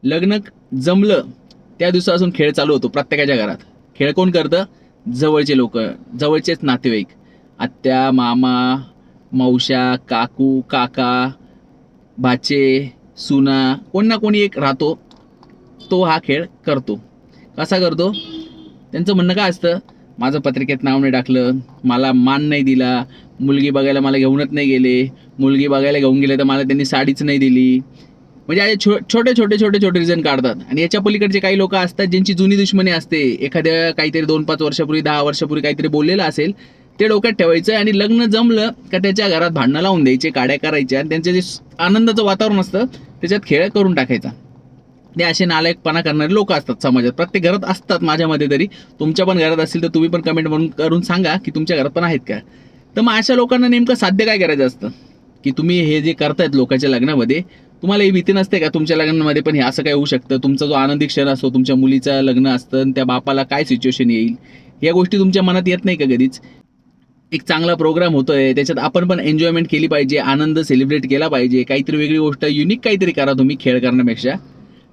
लग्न जमलं त्या दिवसापासून खेळ चालू होतो प्रत्येकाच्या घरात. खेळ कोण करतं? जवळचे लोक, जवळचेच नातेवाईक, आत्या, मामा, मावश्या, काकू, काका, भाचे, सुना, कोण ना कोणी एक राहतो, तो हा खेळ करतो. कसा करतो? त्यांचं म्हणणं काय असतं? माझं पत्रिकेत नाव नाही टाकलं, मला मान नाही दिला, मुलगी बघायला मला घेऊनच नाही गेले, मुलगी बघायला घेऊन गेले तर मला त्यांनी साडीच नाही दिली. म्हणजे असे छोटे रिझन काढतात. आणि याच्या पलीकडचे काही लोक असतात ज्यांची जुनी दुश्मनी असते. एखाद्या काहीतरी 2-5 वर्षापूर्वी, 10 वर्षापूर्वी काहीतरी बोललेलं असेल, ते डोक्यात ठेवायचं आणि लग्न जमलं का त्याच्या घरात भांडणं लावून द्यायचे, काड्या करायच्या, आणि त्यांचं जे आनंदाचं वातावरण असतं त्याच्यात खेळ करून टाकायचा. ते असे नालायकपणा करणारे लोक असतात समाजात, प्रत्येक घरात असतात. माझ्यामध्ये तरी तुमच्या पण घरात असतील तर तुम्ही पण कमेंट करून सांगा की तुमच्या घरात पण आहेत का. तर मग अशा लोकांना नेमकं साध्य काय करायचं असतं की तुम्ही हे जे करतायत लोकांच्या लग्नामध्ये, तुम्हाला ही भीती नसते का तुमच्या लग्नामध्ये पण हे असं काय होऊ शकतं? तुमचा जो आनंदी क्षण असतो, तुमच्या मुलीचं लग्न असतं आणि त्या बापाला काय सिच्युएशन येईल, या गोष्टी तुमच्या मनात येत नाही का कधीच? एक चांगला प्रोग्राम होतोय, त्याच्यात आपण पण एन्जॉयमेंट केली पाहिजे, आनंद सेलिब्रेट केला पाहिजे, काहीतरी वेगळी गोष्ट युनिक काहीतरी करा तुम्ही खेळ करण्यापेक्षा.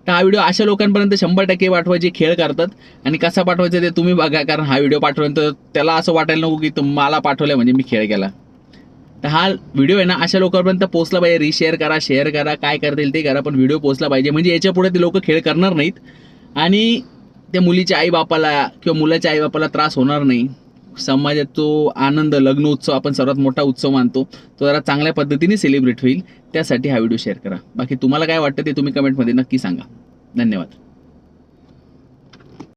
तर हा व्हिडिओ अशा लोकांपर्यंत 100% पाठवा जे खेळ करतात. आणि कसा पाठवायचा ते तुम्ही बघा, कारण हा व्हिडिओ पाठवल्यानंतर त्याला असं वाटायला नको की मला पाठवलं म्हणजे मी खेळ केला. तर हा व्हिडिओ आहे ना अशा लोकांपर्यंत पोहोचला पाहिजे. रिशेअर करा, शेअर करा, काय करता येईल ते करा, पण व्हिडिओ पोहोचला पाहिजे. म्हणजे याच्या पुढे ते लोक खेळ करणार नाहीत आणि त्या मुलीच्या आईबापाला किंवा मुलाच्या आईबापाला त्रास होणार नाही. समाजात तो आनंद, लग्न उत्सव आपण सर्वात मोठा उत्सव मानतो, तो जरा चांगल्या पद्धतीने सेलिब्रेट होईल. त्यासाठी हा व्हिडिओ शेअर करा. बाकी तुम्हाला काय वाटतं ते तुम्ही कमेंटमध्ये नक्की सांगा. धन्यवाद.